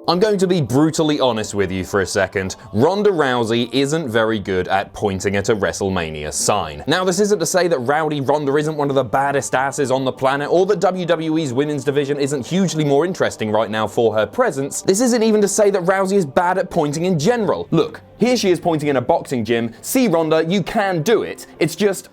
I'm going to be brutally honest with you for a second. Ronda Rousey isn't very good at pointing at a WrestleMania sign. Now, this isn't to say that Rowdy Ronda isn't one of the baddest asses on the planet, or that WWE's women's division isn't hugely more interesting right now for her presence. This isn't even to say that Rousey is bad at pointing in general. Look, here she is pointing in a boxing gym. See, Ronda, you can do it. It's just,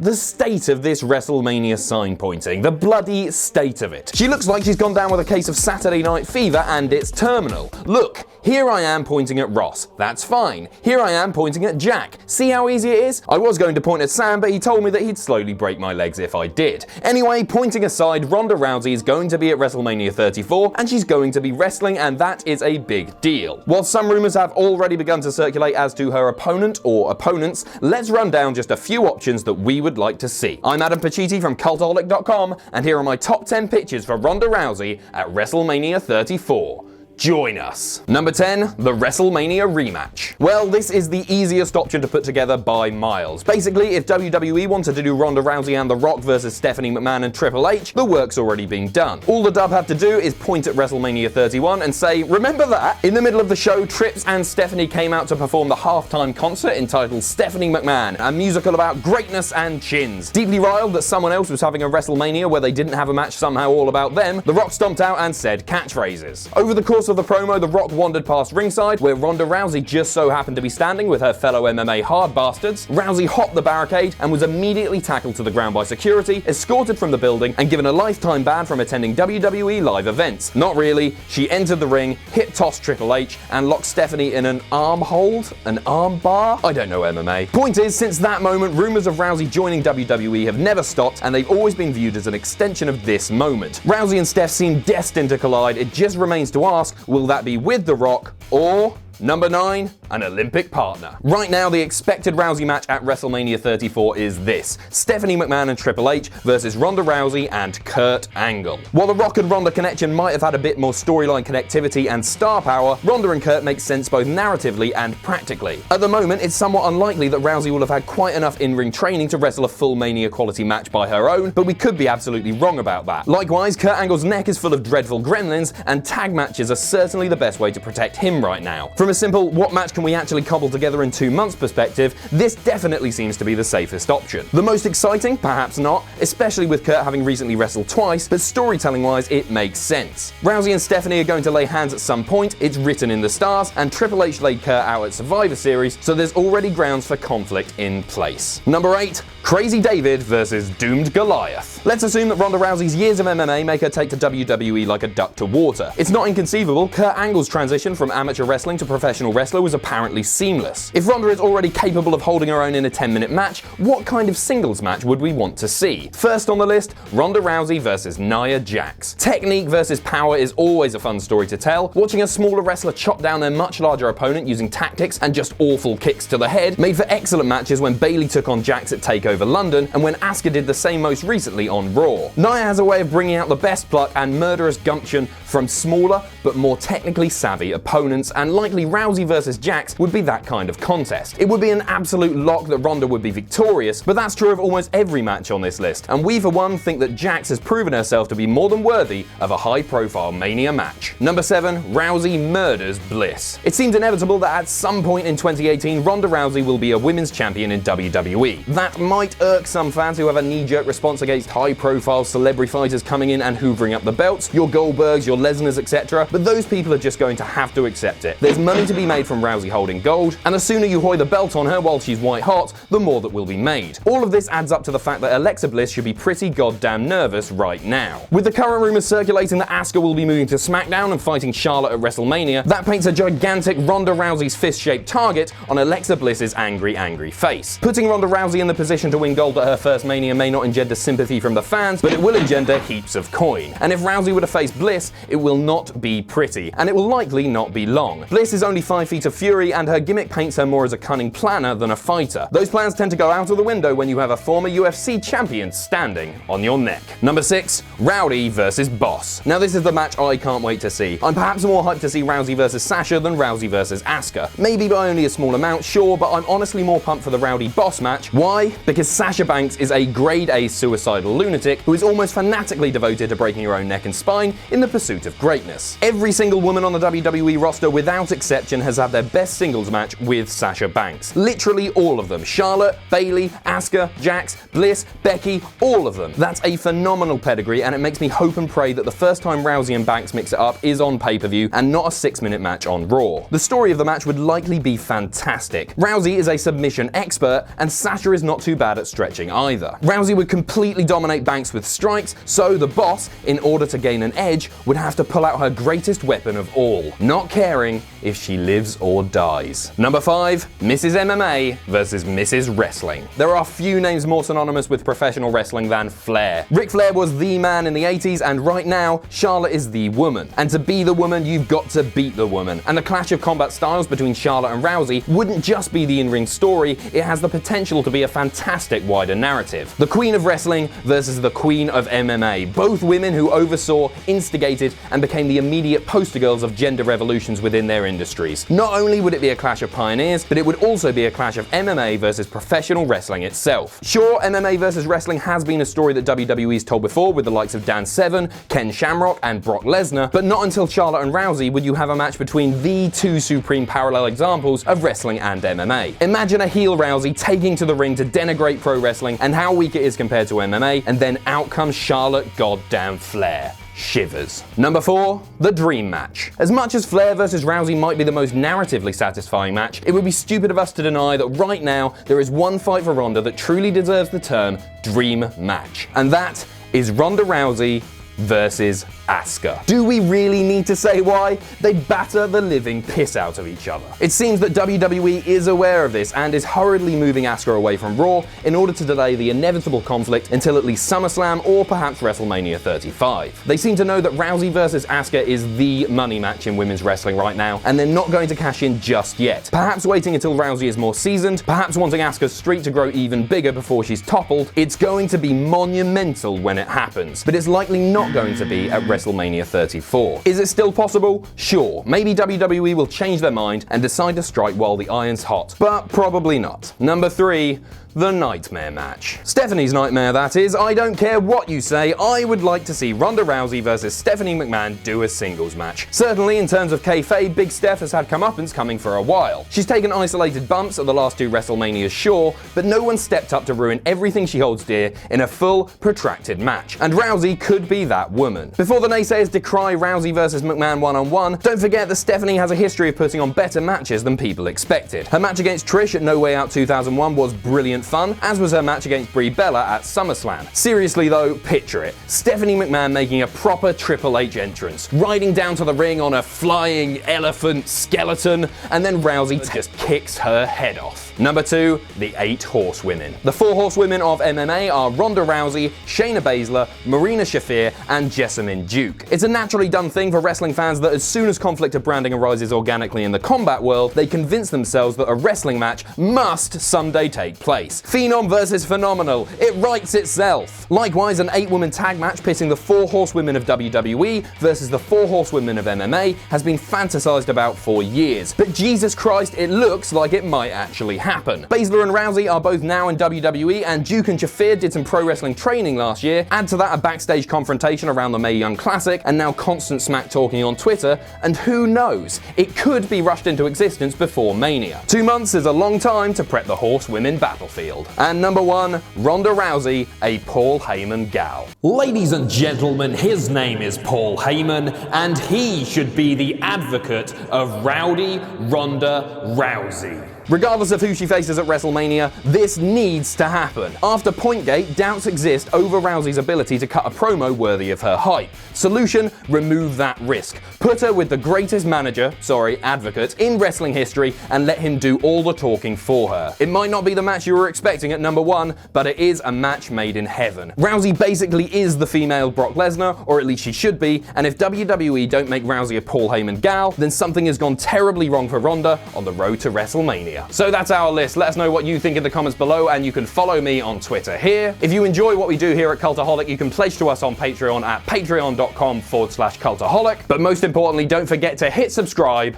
the state of this WrestleMania sign pointing. The bloody state of it. She looks like she's gone down with a case of Saturday Night Fever and it's terminal. Look, here I am pointing at Ross. That's fine. Here I am pointing at Jack. See how easy it is? I was going to point at Sam, but he told me that he'd slowly break my legs if I did. Anyway, pointing aside, Ronda Rousey is going to be at WrestleMania 34 and she's going to be wrestling, and that is a big deal. While some rumors have already begun to circulate as to her opponent or opponents, let's run down just a few options that we would like to see. I'm Adam Pacitti from Cultaholic.com, and here are my top 10 pitches for Ronda Rousey at WrestleMania 34. Join us. Number 10, the WrestleMania rematch. Well, this is the easiest option to put together by miles. Basically, if WWE wanted to do Ronda Rousey and The Rock versus Stephanie McMahon and Triple H, the work's already been done. All the dub have to do is point at WrestleMania 31 and say, remember that? In the middle of the show, Trips and Stephanie came out to perform the halftime concert entitled Stephanie McMahon, a musical about greatness and chins. Deeply riled that someone else was having a WrestleMania where they didn't have a match somehow all about them, The Rock stomped out and said catchphrases. Over the course of the promo, The Rock wandered past ringside, where Ronda Rousey just so happened to be standing with her fellow MMA hard bastards. Rousey hopped the barricade and was immediately tackled to the ground by security, escorted from the building, and given a lifetime ban from attending WWE live events. Not really. She entered the ring, hip-tossed Triple H, and locked Stephanie in an arm hold? An arm bar? I don't know MMA. Point is, since that moment, rumors of Rousey joining WWE have never stopped, and they've always been viewed as an extension of this moment. Rousey and Steph seem destined to collide. It just remains to ask, will that be with The Rock or... Number 9, an Olympic partner. Right now, the expected Rousey match at WrestleMania 34 is this: Stephanie McMahon and Triple H versus Ronda Rousey and Kurt Angle. While the Rock and Ronda connection might have had a bit more storyline connectivity and star power, Ronda and Kurt make sense both narratively and practically. At the moment, it's somewhat unlikely that Rousey will have had quite enough in-ring training to wrestle a full Mania quality match by her own, but we could be absolutely wrong about that. Likewise, Kurt Angle's neck is full of dreadful gremlins, and tag matches are certainly the best way to protect him right now. From a simple what match can we actually cobble together in 2 months perspective, this definitely seems to be the safest option. The most exciting? Perhaps not, especially with Kurt having recently wrestled twice, but storytelling wise it makes sense. Rousey and Stephanie are going to lay hands at some point, it's written in the stars, and Triple H laid Kurt out at Survivor Series, so there's already grounds for conflict in place. Number 8, Crazy David versus Doomed Goliath. Let's assume that Ronda Rousey's years of MMA make her take to WWE like a duck to water. It's not inconceivable Kurt Angle's transition from amateur wrestling to professional wrestler was apparently seamless. If Ronda is already capable of holding her own in a 10-minute match, what kind of singles match would we want to see? First on the list, Ronda Rousey versus Nia Jax. Technique versus power is always a fun story to tell. Watching a smaller wrestler chop down their much larger opponent using tactics and just awful kicks to the head made for excellent matches when Bayley took on Jax at TakeOver London and when Asuka did the same most recently on Raw. Nia has a way of bringing out the best pluck and murderous gumption from smaller but more technically savvy opponents, and likely Rousey versus Jax would be that kind of contest. It would be an absolute lock that Ronda would be victorious, but that's true of almost every match on this list, and we for one think that Jax has proven herself to be more than worthy of a high-profile Mania match. Number 7, Rousey murders Bliss. It seems inevitable that at some point in 2018, Ronda Rousey will be a women's champion in WWE. That might irk some fans who have a knee-jerk response against high-profile celebrity fighters coming in and hoovering up the belts, your Goldbergs, your Lesnars, etc., but those people are just going to have to accept it. There's money to be made from Rousey holding gold, and the sooner you hoy the belt on her while she's white hot, the more that will be made. All of this adds up to the fact that Alexa Bliss should be pretty goddamn nervous right now. With the current rumors circulating that Asuka will be moving to SmackDown and fighting Charlotte at WrestleMania, that paints a gigantic Ronda Rousey's fist-shaped target on Alexa Bliss's angry, angry face. Putting Ronda Rousey in the position to win gold at her first Mania may not engender sympathy from the fans, but it will engender heaps of coin. And if Rousey were to face Bliss, it will not be pretty, and it will likely not be long. Bliss is is only 5 feet of fury, and her gimmick paints her more as a cunning planner than a fighter. Those plans tend to go out of the window when you have a former UFC champion standing on your neck. Number 6, Rowdy versus Boss. Now this is the match I can't wait to see. I'm perhaps more hyped to see Rousey versus Sasha than Rousey versus Asuka. Maybe by only a small amount, sure, but I'm honestly more pumped for the Rowdy Boss match. Why? Because Sasha Banks is a grade A suicidal lunatic who is almost fanatically devoted to breaking her own neck and spine in the pursuit of greatness. Every single woman on the WWE roster without exception has had their best singles match with Sasha Banks. Literally all of them. Charlotte, Bayley, Asuka, Jax, Bliss, Becky, all of them. That's a phenomenal pedigree, and it makes me hope and pray that the first time Rousey and Banks mix it up is on pay-per-view and not a 6-minute match on Raw. The story of the match would likely be fantastic. Rousey is a submission expert, and Sasha is not too bad at stretching either. Rousey would completely dominate Banks with strikes, so the Boss, in order to gain an edge, would have to pull out her greatest weapon of all, not caring if she lives or dies. Number 5, Mrs. MMA versus Mrs. Wrestling. There are few names more synonymous with professional wrestling than Flair. Ric Flair was the man in the 80s, and right now, Charlotte is the woman. And to be the woman, you've got to beat the woman. And the clash of combat styles between Charlotte and Rousey wouldn't just be the in-ring story, it has the potential to be a fantastic wider narrative. The Queen of Wrestling versus the Queen of MMA. Both women who oversaw, instigated, and became the immediate poster girls of gender revolutions within their industries. Not only would it be a clash of pioneers, but it would also be a clash of MMA versus professional wrestling itself. Sure, MMA versus wrestling has been a story that WWE's told before with the likes of Dan Severn, Ken Shamrock, and Brock Lesnar, but not until Charlotte and Rousey would you have a match between the two supreme parallel examples of wrestling and MMA. Imagine a heel Rousey taking to the ring to denigrate pro wrestling and how weak it is compared to MMA, and then out comes Charlotte goddamn Flair. Shivers. Number 4, the Dream Match. As much as Flair versus Rousey might be the most narratively satisfying match, it would be stupid of us to deny that right now there is one fight for Ronda that truly deserves the term Dream Match. And that is Ronda Rousey versus Asuka. Do we really need to say why? They batter the living piss out of each other. It seems that WWE is aware of this and is hurriedly moving Asuka away from Raw in order to delay the inevitable conflict until at least SummerSlam or perhaps WrestleMania 35. They seem to know that Rousey versus Asuka is the money match in women's wrestling right now, and they're not going to cash in just yet. Perhaps waiting until Rousey is more seasoned, perhaps wanting Asuka's streak to grow even bigger before she's toppled. It's going to be monumental when it happens, but it's likely not going to be at WrestleMania 34. Is it still possible? Sure. Maybe WWE will change their mind and decide to strike while the iron's hot, but probably not. Number 3, the Nightmare Match. Stephanie's Nightmare, that is. I don't care what you say, I would like to see Ronda Rousey versus Stephanie McMahon do a singles match. Certainly, in terms of kayfabe, Big Steph has had comeuppance coming for a while. She's taken isolated bumps at the last 2 WrestleManias, sure, but no one stepped up to ruin everything she holds dear in a full, protracted match. And Rousey could be that woman. Before the naysayers decry Rousey versus McMahon one-on-one, don't forget that Stephanie has a history of putting on better matches than people expected. Her match against Trish at No Way Out 2001 was brilliant fun, as was her match against Brie Bella at SummerSlam. Seriously though, picture it. Stephanie McMahon making a proper Triple H entrance, riding down to the ring on a flying elephant skeleton, and then Rousey just kicks her head off. Number 2, the 8 Horsewomen. The 4 Horsewomen of MMA are Ronda Rousey, Shayna Baszler, Marina Shafir, and Jessamine Duke. It's a naturally done thing for wrestling fans that as soon as conflict of branding arises organically in the combat world, they convince themselves that a wrestling match must someday take place. Phenom versus phenomenal. It writes itself. Likewise, an 8-woman tag match pitting the 4 Horsewomen of WWE versus the 4 Horsewomen of MMA has been fantasized about for years. But Jesus Christ, it looks like it might actually happen. Baszler and Rousey are both now in WWE, and Duke and Shafir did some pro wrestling training last year. Add to that a backstage confrontation around the Mae Young Classic, and now constant smack talking on Twitter, and who knows, it could be rushed into existence before Mania. 2 months is a long time to prep the Horsewomen battlefield. And number 1, Ronda Rousey, a Paul Heyman gal. Ladies and gentlemen, his name is Paul Heyman, and he should be the advocate of Rowdy Ronda Rousey. Regardless of who she faces at WrestleMania, this needs to happen. After Pointgate, doubts exist over Rousey's ability to cut a promo worthy of her hype. Solution: remove that risk. Put her with the greatest advocate in wrestling history and let him do all the talking for her. It might not be the match you were expecting at number 1, but it is a match made in heaven. Rousey basically is the female Brock Lesnar, or at least she should be, and if WWE don't make Rousey a Paul Heyman gal, then something has gone terribly wrong for Ronda on the road to WrestleMania. So that's our list. Let us know what you think in the comments below, and you can follow me on Twitter here. If you enjoy what we do here at Cultaholic, you can pledge to us on Patreon at patreon.com/cultaholic. But most importantly, don't forget to hit subscribe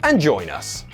and join us.